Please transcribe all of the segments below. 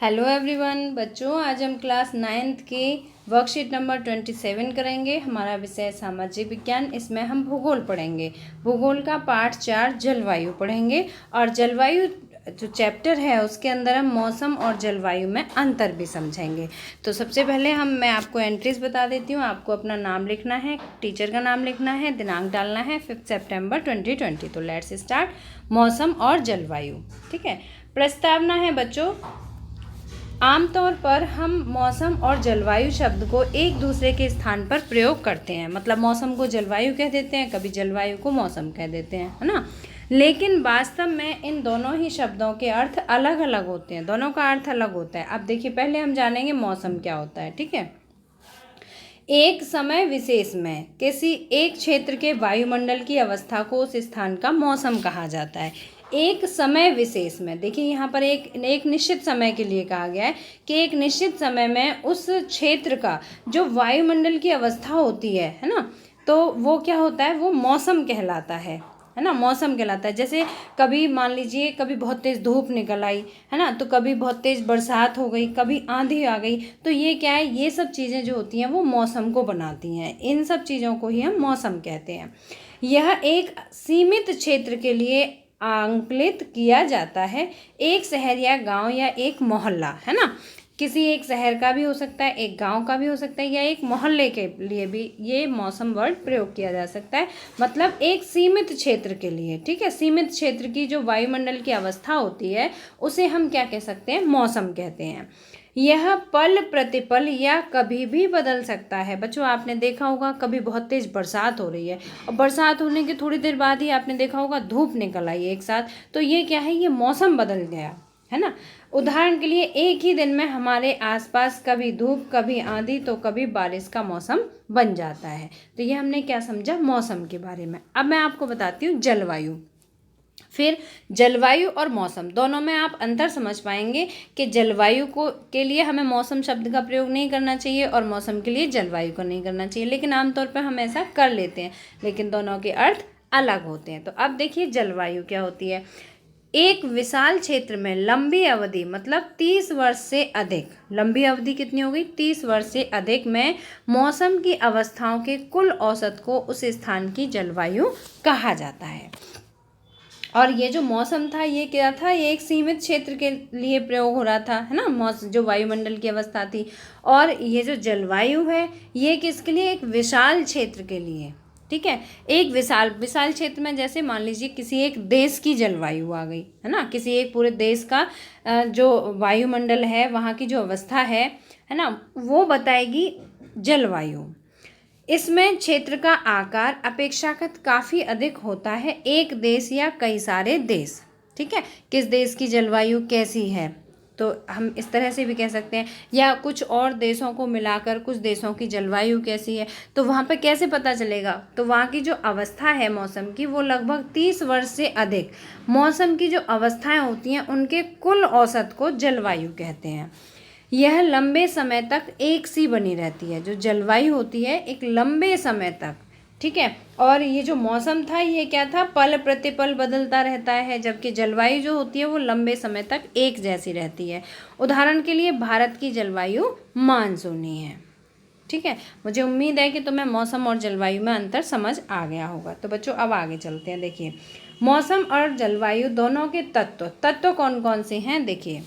Hello everyone बच्चों, आज हम क्लास 9th की वर्कशीट नंबर 27 करेंगे। हमारा विषय सामाजिक विज्ञान। इसमें हम भूगोल पढ़ेंगे। भूगोल का पार्ट 4 जलवायु पढ़ेंगे और जलवायु जो चैप्टर है उसके अंदर हम मौसम और जलवायु में अंतर भी समझेंगे। तो सबसे पहले मैं आपको एंट्रीज बता देती हूँ। आपको अपना नाम लिखना है, टीचर का नाम लिखना है, दिनांक डालना है 5 सितंबर 2020। तो लेट्स स्टार्ट। मौसम और जलवायु। ठीक है, प्रस्तावना है बच्चों। आमतौर पर हम मौसम और जलवायु शब्द को एक दूसरे के स्थान पर प्रयोग करते हैं। मतलब मौसम को जलवायु कह देते हैं, कभी जलवायु को मौसम कह देते हैं, है ना। लेकिन वास्तव में इन दोनों ही शब्दों के अर्थ अलग अलग होते हैं। दोनों का अर्थ अलग होता है। अब देखिए, पहले हम जानेंगे मौसम क्या होता है। ठीक है, एक समय विशेष में किसी एक क्षेत्र के वायुमंडल की अवस्था को उस स्थान का मौसम कहा जाता है। एक समय विशेष में, देखिए यहाँ पर एक निश्चित समय के लिए कहा गया है कि एक निश्चित समय में उस क्षेत्र का जो वायुमंडल की अवस्था होती है ना, तो वो क्या होता है, वो मौसम कहलाता है ना। मौसम कहलाता है। जैसे कभी मान लीजिए कभी बहुत तेज़ धूप निकल आई, है ना, तो कभी बहुत तेज़ बरसात हो गई, कभी आंधी आ गई। तो ये क्या है, ये सब चीज़ें जो होती हैं वो मौसम को बनाती हैं। इन सब चीज़ों को ही हम मौसम कहते हैं। यह एक सीमित क्षेत्र के लिए आंकलित किया जाता है। एक शहर या गांव या एक मोहल्ला, है ना, किसी एक शहर का भी हो सकता है, एक गांव का भी हो सकता है, या एक मोहल्ले के लिए भी ये मौसम वर्ड प्रयोग किया जा सकता है। मतलब एक सीमित क्षेत्र के लिए। ठीक है, सीमित क्षेत्र की जो वायुमंडल की अवस्था होती है उसे हम क्या कह सकते हैं, मौसम कहते हैं। यह पल प्रतिपल या कभी भी बदल सकता है। बच्चों, आपने देखा होगा कभी बहुत तेज़ बरसात हो रही है और बरसात होने के थोड़ी देर बाद ही आपने देखा होगा धूप निकल आई एक साथ। तो ये क्या है, ये मौसम बदल गया, है ना। उदाहरण के लिए एक ही दिन में हमारे आसपास कभी धूप, कभी आंधी, तो कभी बारिश का मौसम बन जाता है। तो ये हमने क्या समझा, मौसम के बारे में। अब मैं आपको बताती हूँ जलवायु। फिर जलवायु और मौसम दोनों में आप अंतर समझ पाएंगे कि जलवायु को के लिए हमें मौसम शब्द का प्रयोग नहीं करना चाहिए और मौसम के लिए जलवायु को नहीं करना चाहिए। लेकिन आमतौर पर हम ऐसा कर लेते हैं, लेकिन दोनों के अर्थ अलग होते हैं। तो अब देखिए जलवायु क्या होती है। एक विशाल क्षेत्र में लंबी अवधि, मतलब 30 वर्ष से अधिक, लंबी अवधि कितनी हो गई, 30 वर्ष से अधिक में मौसम की अवस्थाओं के कुल औसत को उस स्थान की जलवायु कहा जाता है। और ये जो मौसम था ये क्या था, ये एक सीमित क्षेत्र के लिए प्रयोग हो रहा था, है ना, मौसम जो वायुमंडल की अवस्था थी। और ये जो जलवायु है ये किसके लिए, एक विशाल क्षेत्र के लिए। ठीक है, एक विशाल क्षेत्र में, जैसे मान लीजिए किसी एक देश की जलवायु आ गई, है ना, किसी एक पूरे देश का जो वायुमंडल है, वहाँ की जो अवस्था है ना, वो बताएगी जलवायु। इसमें क्षेत्र का आकार अपेक्षाकृत काफ़ी अधिक होता है, एक देश या कई सारे देश। ठीक है, किस देश की जलवायु कैसी है, तो हम इस तरह से भी कह सकते हैं। या कुछ और देशों को मिलाकर कुछ देशों की जलवायु कैसी है, तो वहाँ पे कैसे पता चलेगा, तो वहाँ की जो अवस्था है मौसम की वो लगभग 30 वर्ष से अधिक मौसम की जो अवस्थाएं होती हैं उनके कुल औसत को जलवायु कहते हैं। यह लंबे समय तक एक सी बनी रहती है। जो जलवायु होती है एक लंबे समय तक, ठीक है। और ये जो मौसम था ये क्या था, पल प्रतिपल बदलता रहता है, जबकि जलवायु जो होती है वो लंबे समय तक एक जैसी रहती है। उदाहरण के लिए भारत की जलवायु मानसूनी है। ठीक है, मुझे उम्मीद है कि तुम्हें मौसम और जलवायु में अंतर समझ आ गया होगा। तो बच्चों अब आगे चलते हैं। देखिए मौसम और जलवायु दोनों के तत्व कौन कौन से हैं। देखिए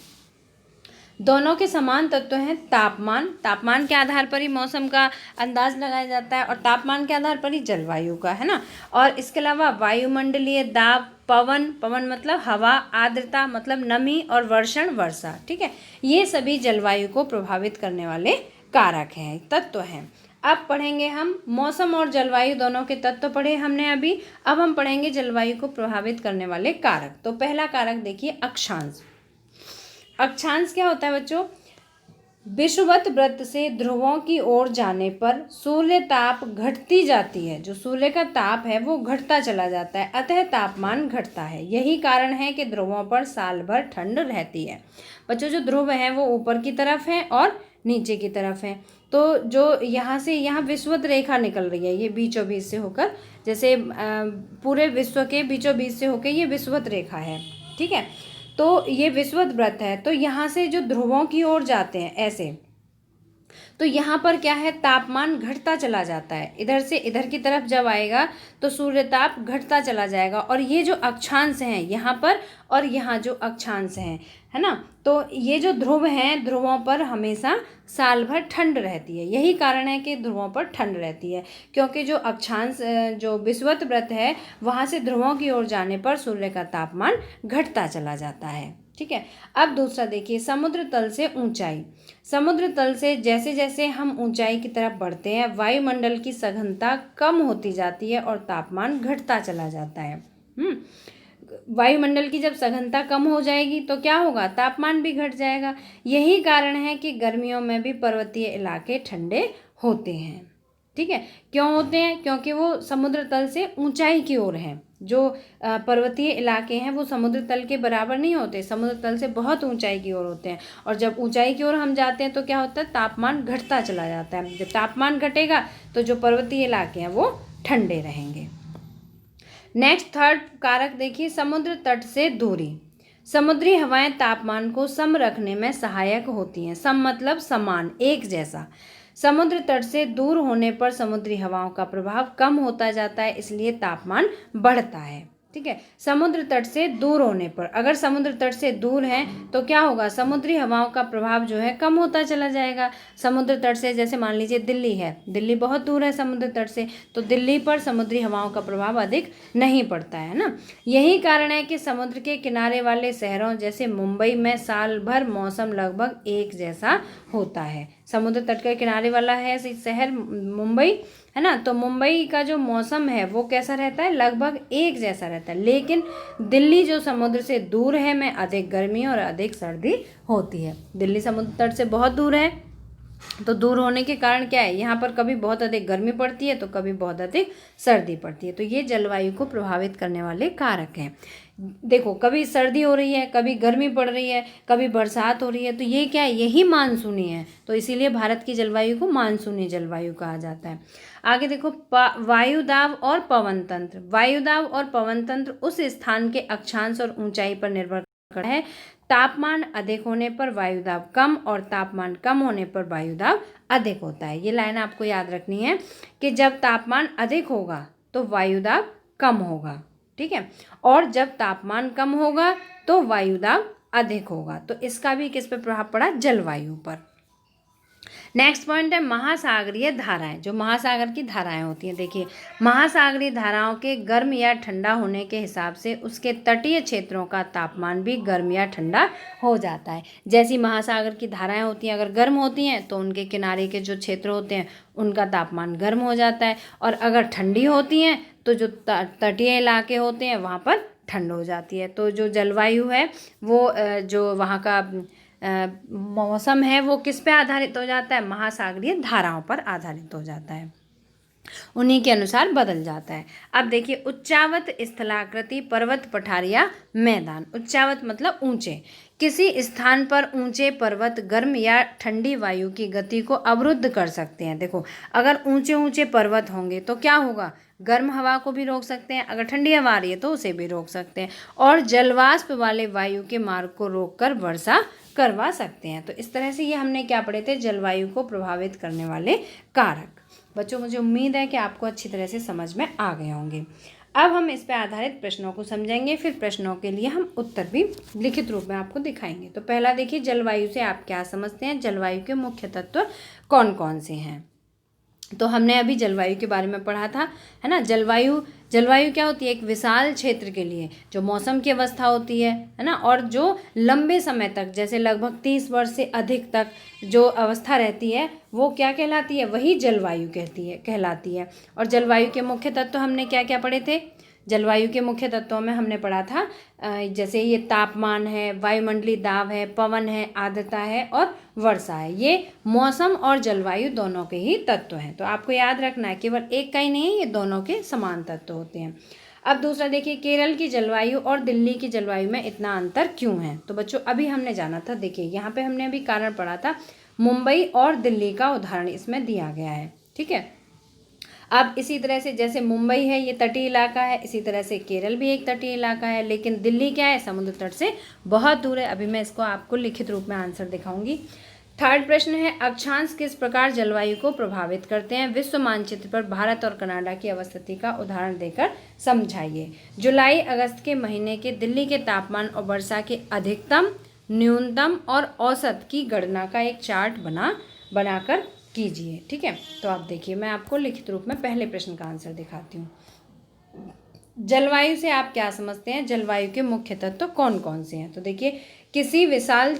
दोनों के समान तत्व हैं। तापमान के आधार पर ही मौसम का अंदाज लगाया जाता है और तापमान के आधार पर ही जलवायु का, है ना। और इसके अलावा वायुमंडलीय दाब, पवन मतलब हवा, आर्द्रता मतलब नमी, और वर्षा। ठीक है, ये सभी जलवायु को प्रभावित करने वाले कारक हैं, तत्व हैं। अब पढ़ेंगे हम मौसम और जलवायु दोनों के तत्व पढ़े हमने अभी। अब हम पढ़ेंगे जलवायु को प्रभावित करने वाले कारक। तो पहला कारक देखिए अक्षांश। अक्षांश क्या होता है बच्चों, विषुवत वृत्त से ध्रुवों की ओर जाने पर सूर्य ताप घटती जाती है। जो सूर्य का ताप है वो घटता चला जाता है, अतः तापमान घटता है। यही कारण है कि ध्रुवों पर साल भर ठंड रहती है। बच्चों जो ध्रुव हैं वो ऊपर की तरफ हैं और नीचे की तरफ हैं। तो जो यहाँ से यहाँ विषुवत रेखा निकल रही है, ये बीचों बीच से होकर, जैसे पूरे विश्व के बीचों बीच से होकर ये विषुवत रेखा है। ठीक है, तो ये विषुवत वृत्त है, तो यहाँ से जो ध्रुवों की ओर जाते हैं ऐसे, तो यहाँ पर क्या है, तापमान घटता चला जाता है। इधर से इधर की तरफ जब आएगा तो सूर्य ताप घटता चला जाएगा। और ये जो अक्षांश हैं यहाँ पर और यहाँ जो अक्षांश हैं, है ना, तो ये जो ध्रुव हैं, ध्रुवों पर हमेशा साल भर ठंड रहती है। यही कारण है कि ध्रुवों पर ठंड रहती है, क्योंकि जो अक्षांश जो विषुवत वृत्त है वहाँ से ध्रुवों की ओर जाने पर सूर्य का तापमान घटता चला जाता है। ठीक है। अब दूसरा देखिए, समुद्र तल से ऊंचाई। समुद्र तल से जैसे जैसे हम ऊंचाई की तरफ बढ़ते हैं, वायुमंडल की सघनता कम होती जाती है और तापमान घटता चला जाता है। वायुमंडल की जब सघनता कम हो जाएगी तो क्या होगा, तापमान भी घट जाएगा। यही कारण है कि गर्मियों में भी पर्वतीय इलाके ठंडे होते हैं। ठीक है, क्यों होते हैं, क्योंकि वो समुद्र तल से ऊंचाई की ओर हैं। जो पर्वतीय इलाके हैं वो समुद्र तल के बराबर नहीं होते, समुद्र तल से बहुत ऊंचाई की ओर होते हैं। और जब ऊंचाई की ओर हम जाते हैं तो क्या होता है, तापमान घटता चला जाता है। जब तापमान घटेगा तो जो पर्वतीय इलाके हैं वो ठंडे रहेंगे। नेक्स्ट थर्ड कारक देखिए, समुद्र तट से दूरी। समुद्री हवाएं तापमान को सम रखने में सहायक होती हैं। सम मतलब समान, एक जैसा। समुद्र तट से दूर होने पर समुद्री हवाओं का प्रभाव कम होता जाता है, इसलिए तापमान बढ़ता है। ठीक है, समुद्र तट से दूर होने पर, अगर समुद्र तट से दूर है तो क्या होगा, समुद्री हवाओं का प्रभाव जो है कम होता चला जाएगा। समुद्र तट से, जैसे मान लीजिए दिल्ली है, दिल्ली बहुत दूर है समुद्र तट से, तो दिल्ली पर समुद्री हवाओं का प्रभाव अधिक नहीं पड़ता है ना। यही कारण है कि समुद्र के किनारे वाले शहरों जैसे मुंबई में साल भर मौसम लगभग एक जैसा होता है। समुद्र तट के किनारे वाला है शहर मुंबई, है ना, तो मुंबई का जो मौसम है वो कैसा रहता है, लगभग एक जैसा रहता है। लेकिन दिल्ली जो समुद्र से दूर है में अधिक गर्मी और अधिक सर्दी होती है। दिल्ली समुद्र तट से बहुत दूर है, तो दूर होने के कारण क्या है, यहाँ पर कभी बहुत अधिक गर्मी पड़ती है तो कभी बहुत अधिक सर्दी पड़ती है। तो ये जलवायु को प्रभावित करने वाले कारक हैं। देखो, कभी सर्दी हो रही है, कभी गर्मी पड़ रही है, कभी बरसात हो रही है, तो ये क्या है, यही मानसूनी है। तो इसीलिए भारत की जलवायु को मानसूनी जलवायु कहा जाता है। आगे देखो, वायुदाब और पवन तंत्र। वायुदाब और पवन तंत्र उस स्थान के अक्षांश और ऊंचाई पर निर्भर करता है। तापमान अधिक होने पर वायुदाब कम और तापमान कम होने पर वायुदाब अधिक होता है। ये लाइन आपको याद रखनी है कि जब तापमान अधिक होगा तो वायुदाब कम होगा। ठीक है, और जब तापमान कम होगा तो वायुदाब अधिक होगा। तो इसका भी किस पर प्रभाव पड़ा, जलवायु पर। नेक्स्ट पॉइंट है महासागरीय धाराएं। जो महासागर की धाराएं होती हैं, देखिए, महासागरीय धाराओं के गर्म या ठंडा होने के हिसाब से उसके तटीय क्षेत्रों का तापमान भी गर्म या ठंडा हो जाता है। जैसी महासागर की धाराएं होती हैं, अगर गर्म होती हैं तो उनके किनारे के जो क्षेत्र होते हैं उनका तापमान गर्म हो जाता है, और अगर ठंडी होती हैं तो जो तटीय इलाके होते हैं वहाँ पर ठंड हो जाती है। तो जो जलवायु है वो जो वहाँ का मौसम है वो किस पे आधारित हो जाता है, महासागरीय धाराओं पर आधारित हो जाता है, उन्हीं के अनुसार बदल जाता है। अब देखिए, उच्चावत स्थलाकृति पर्वत पठारिया मैदान। उच्चावत मतलब ऊंचे। किसी स्थान पर ऊंचे पर्वत गर्म या ठंडी वायु की गति को अवरुद्ध कर सकते हैं। देखो, अगर ऊंचे ऊंचे पर्वत होंगे तो क्या होगा, गर्म हवा को भी रोक सकते हैं, अगर ठंडी हवा आ रही है तो उसे भी रोक सकते हैं, और जलवाष्प वाले वायु के मार्ग को रोककर वर्षा करवा सकते हैं। तो इस तरह से ये हमने क्या पढ़े थे, जलवायु को प्रभावित करने वाले कारक। बच्चों, मुझे उम्मीद है कि आपको अच्छी तरह से समझ में आ गए होंगे। अब हम इस पर आधारित प्रश्नों को समझेंगे, फिर प्रश्नों के लिए हम उत्तर भी लिखित रूप में आपको दिखाएंगे। तो पहला देखिए, जलवायु से आप क्या समझते हैं, जलवायु के मुख्य तत्व कौन कौन से हैं। तो हमने अभी जलवायु के बारे में पढ़ा था, है ना। जलवायु क्या होती है, एक विशाल क्षेत्र के लिए जो मौसम की अवस्था होती है ना, और जो लंबे समय तक, जैसे लगभग 30 वर्ष से अधिक तक जो अवस्था रहती है वो क्या कहलाती है, वही जलवायु कहलाती है। और जलवायु के मुख्य तत्व हमने क्या क्या पढ़े थे, जलवायु के मुख्य तत्वों में हमने पढ़ा था जैसे ये तापमान है, वायुमंडलीय दाब है, पवन है, आर्द्रता है और वर्षा है। ये मौसम और जलवायु दोनों के ही तत्व हैं। तो आपको याद रखना है, केवल एक का ही नहीं है, ये दोनों के समान तत्व होते हैं। अब दूसरा देखिए, केरल की जलवायु और दिल्ली की जलवायु में इतना अंतर क्यों है। तो बच्चों, अभी हमने जाना था, देखिए यहाँ पे हमने अभी कारण पढ़ा था, मुंबई और दिल्ली का उदाहरण इसमें दिया गया है। ठीक है, अब इसी तरह से जैसे मुंबई है ये तटीय इलाका है, इसी तरह से केरल भी एक तटीय इलाका है, लेकिन दिल्ली क्या है, समुद्र तट से बहुत दूर है। अभी मैं इसको आपको लिखित रूप में आंसर दिखाऊंगी। थर्ड प्रश्न है, अक्षांश किस प्रकार जलवायु को प्रभावित करते हैं? विश्व मानचित्र पर भारत और कनाडा की अवस्थिति का उदाहरण देकर समझाइए। जुलाई अगस्त के महीने के दिल्ली के तापमान और वर्षा के अधिकतम, न्यूनतम और औसत की गणना का एक चार्ट बनाकर कीजिए। ठीक है, तो आप देखिए, मैं आपको लिखित रूप में पहले प्रश्न का आंसर दिखाती हूँ। जलवायु से आप क्या समझते हैं? जलवायु के मुख्य तत्व कौन कौन से हैं? तो देखिए, किसी विशाल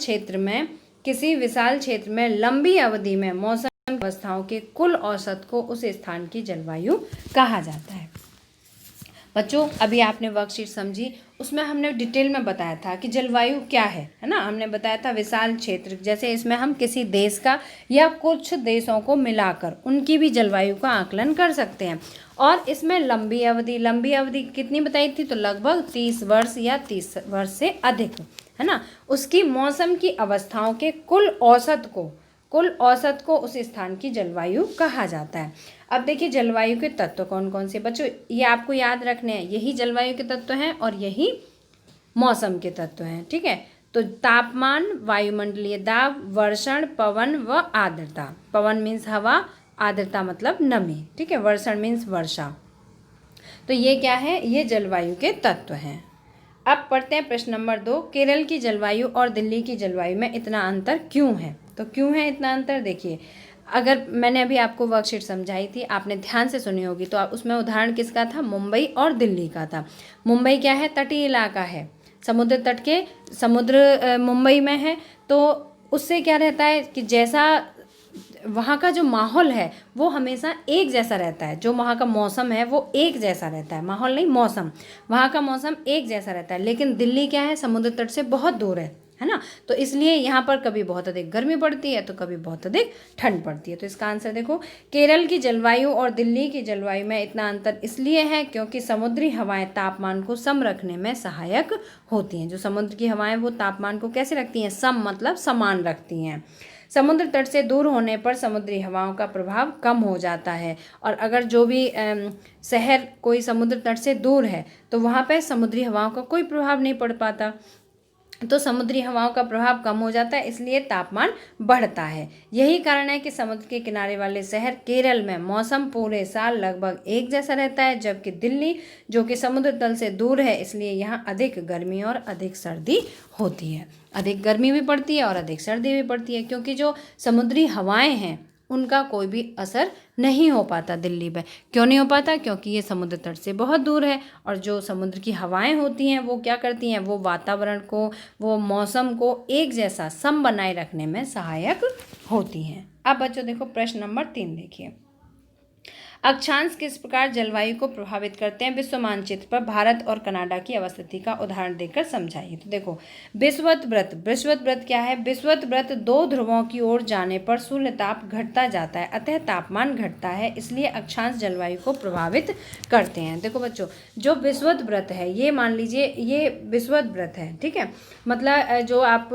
क्षेत्र में लंबी अवधि में मौसम अवस्थाओं के कुल औसत को उस स्थान की जलवायु कहा जाता है। बच्चों, अभी आपने वर्कशीट समझी, उसमें हमने डिटेल में बताया था कि जलवायु क्या है ना। हमने बताया था विशाल क्षेत्र, जैसे इसमें हम किसी देश का या कुछ देशों को मिलाकर उनकी भी जलवायु का आकलन कर सकते हैं। और इसमें लंबी अवधि कितनी बताई थी? तो लगभग 30 वर्ष या 30 वर्ष से अधिक, है ना। उसकी मौसम की अवस्थाओं के कुल औसत को उस स्थान की जलवायु कहा जाता है। अब देखिए, जलवायु के तत्व कौन कौन से? बच्चों, ये आपको याद रखने हैं, यही जलवायु के तत्व हैं और यही मौसम के तत्व हैं। ठीक है, तो तापमान, वायुमंडलीय दाब, वर्षण, पवन व आर्द्रता। पवन मीन्स हवा, आर्द्रता मतलब नमी। ठीक है, वर्षण मीन्स वर्षा। तो ये क्या है? ये जलवायु के तत्व हैं। अब पढ़ते हैं प्रश्न नंबर 2। केरल की जलवायु और दिल्ली की जलवायु में इतना अंतर क्यों है? तो क्यों है इतना अंतर? देखिए, अगर मैंने अभी आपको वर्कशीट समझाई थी, आपने ध्यान से सुनी होगी, तो उसमें उदाहरण किसका था? मुंबई और दिल्ली का था। मुंबई क्या है? तटीय इलाका है, समुद्र मुंबई में है, तो उससे क्या रहता है कि जैसा वहाँ का जो माहौल है वो हमेशा एक जैसा रहता है। जो वहाँ का मौसम है वो एक जैसा रहता है, माहौल नहीं मौसम, वहाँ का मौसम एक जैसा रहता है। लेकिन दिल्ली क्या है? समुद्र तट से बहुत दूर है ना, तो इसलिए यहाँ पर कभी बहुत अधिक गर्मी पड़ती है तो कभी बहुत अधिक ठंड पड़ती है। तो इसका आंसर देखो, केरल की जलवायु और दिल्ली की जलवायु में इतना अंतर इसलिए है क्योंकि समुद्री हवाएं तापमान को सम रखने में सहायक होती हैं। जो समुद्र की हवाएं वो तापमान को कैसे रखती हैं? सम मतलब समान रखती हैं। समुद्र तट से दूर होने पर समुद्री हवाओं का प्रभाव कम हो जाता है, और अगर जो भी शहर कोई समुद्र तट से दूर है तो वहाँ पर समुद्री हवाओं का कोई प्रभाव नहीं पड़ पाता, तो समुद्री हवाओं का प्रभाव कम हो जाता है, इसलिए तापमान बढ़ता है। यही कारण है कि समुद्र के किनारे वाले शहर केरल में मौसम पूरे साल लगभग एक जैसा रहता है, जबकि दिल्ली जो कि समुद्र तल से दूर है, इसलिए यहाँ अधिक गर्मी और अधिक सर्दी होती है। अधिक गर्मी भी पड़ती है और अधिक सर्दी भी पड़ती है, क्योंकि जो समुद्री हवाएं हैं उनका कोई भी असर नहीं हो पाता दिल्ली पे। क्यों नहीं हो पाता? क्योंकि ये समुद्र तट से बहुत दूर है, और जो समुद्र की हवाएं होती हैं वो क्या करती हैं? वो वातावरण को, वो मौसम को एक जैसा सम बनाए रखने में सहायक होती हैं। अब बच्चों देखो, प्रश्न नंबर 3 देखिए, अक्षांश किस प्रकार जलवायु को प्रभावित करते हैं? विश्व मानचित्र पर भारत और कनाडा की अवस्थिति का उदाहरण देकर समझाइए। तो देखो, विषुवत व्रत क्या है? विषुवत व्रत 2 ध्रुवों की ओर जाने पर सूर्य ताप घटता जाता है, अतः तापमान घटता है, इसलिए अक्षांश जलवायु को प्रभावित करते हैं। देखो बच्चों, जो विषुवत व्रत है, ये मान लीजिए ये विषुवत व्रत है, ठीक है, मतलब जो आप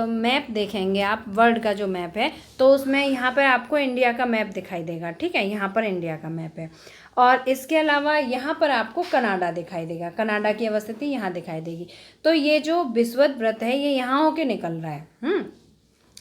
मैप देखेंगे, आप वर्ल्ड का जो मैप है, तो उसमें यहाँ पर आपको इंडिया का मैप दिखाई देगा। ठीक है, यहाँ पर इंडिया का मैप है, और इसके अलावा यहाँ पर आपको कनाडा दिखाई देगा, कनाडा की अवस्थिति यहाँ दिखाई देगी। तो ये जो विषुवत व्रत है ये यहाँ होके निकल रहा है,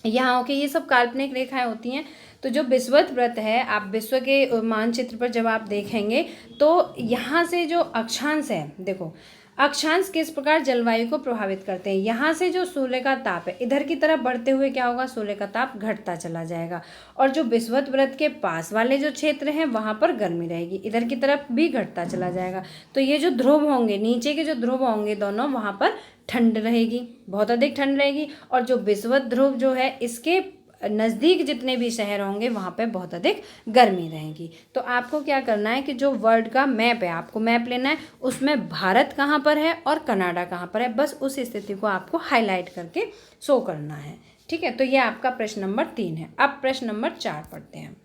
यहाँ होके, ये सब काल्पनिक रेखाएं होती हैं। तो जो विषुवत व्रत है, आप विश्व के मानचित्र पर जब आप देखेंगे तो यहाँ से जो अक्षांश है, देखो अक्षांश किस प्रकार जलवायु को प्रभावित करते हैं। यहाँ से जो सूर्य का ताप है इधर की तरफ बढ़ते हुए क्या होगा? सूर्य का ताप घटता चला जाएगा, और जो विषुवत व्रत के पास वाले जो क्षेत्र हैं वहाँ पर गर्मी रहेगी, इधर की तरफ भी घटता चला जाएगा। तो ये जो ध्रुव होंगे, नीचे के जो ध्रुव होंगे दोनों, वहाँ पर ठंड रहेगी, बहुत अधिक ठंड रहेगी, और जो विषुवत ध्रुव जो है इसके नज़दीक जितने भी शहर होंगे वहाँ पे बहुत अधिक गर्मी रहेगी। तो आपको क्या करना है कि जो वर्ल्ड का मैप है, आपको मैप लेना है, उसमें भारत कहाँ पर है और कनाडा कहाँ पर है, बस उस स्थिति को आपको हाईलाइट करके शो करना है। ठीक है, तो ये आपका प्रश्न नंबर 3 है। अब प्रश्न नंबर 4 पढ़ते हैं।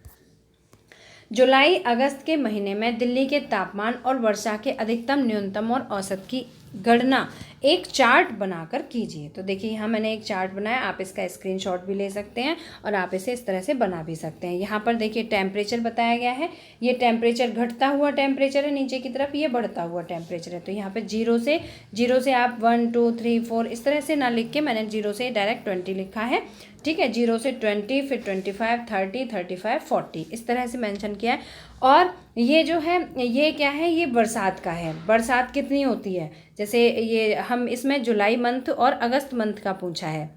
जुलाई अगस्त के महीने में दिल्ली के तापमान और वर्षा के अधिकतम, न्यूनतम और औसत की गणना एक चार्ट बनाकर कीजिए। तो देखिए यहाँ मैंने एक चार्ट बनाया, आप इसका स्क्रीनशॉट भी ले सकते हैं और आप इसे इस तरह से बना भी सकते हैं। यहाँ पर देखिए टेम्परेचर बताया गया है, ये टेम्परेचर घटता हुआ टेम्परेचर है नीचे की तरफ, ये बढ़ता हुआ टेम्परेचर है। तो यहाँ पे जीरो से आप 1 2 3 4 इस तरह से ना लिख के मैंने 0 से डायरेक्ट 20 लिखा है, ठीक है। 0 से 20, फिर 25, 30, 35, 40 इस तरह से मेंशन किया है। और ये जो है ये क्या है, ये बरसात का है। बरसात कितनी होती है, जैसे ये हम इसमें जुलाई मंथ और अगस्त मंथ का पूछा है,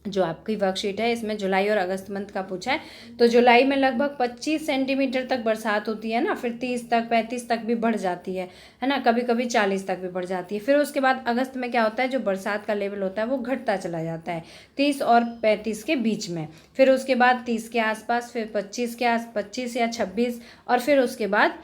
जो आपकी वर्कशीट है इसमें जुलाई और अगस्त मंथ का पूछा है। तो जुलाई में लगभग 25 सेंटीमीटर तक बरसात होती है ना, फिर 30 तक 35 तक भी बढ़ जाती है ना, कभी कभी 40 तक भी बढ़ जाती है। फिर उसके बाद अगस्त में क्या होता है, जो बरसात का लेवल होता है वो घटता चला जाता है 30 और 35 के बीच में, फिर उसके बाद 30 के आसपास, फिर 25 या 26 और फिर उसके बाद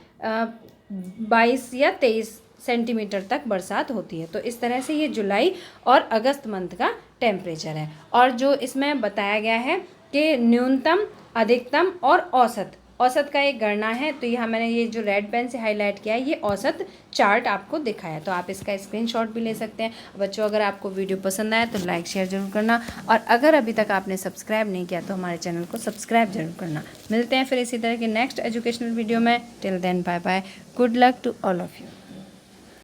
22 या 23 सेंटीमीटर तक बरसात होती है। तो इस तरह से ये जुलाई और अगस्त मंथ का टेम्परेचर है। और जो इसमें बताया गया है कि न्यूनतम, अधिकतम और औसत का एक गणना है। तो यहाँ मैंने ये जो रेड पेन से हाईलाइट किया है, ये औसत चार्ट आपको दिखाया है। तो आप इसका स्क्रीनशॉट भी ले सकते हैं। बच्चों, अगर आपको वीडियो पसंद आए तो लाइक शेयर जरूर करना, और अगर अभी तक आपने सब्सक्राइब नहीं किया तो हमारे चैनल को सब्सक्राइब जरूर करना। मिलते हैं फिर इसी तरह के नेक्स्ट एजुकेशनल वीडियो में। Till then bye bye, good luck to all of you.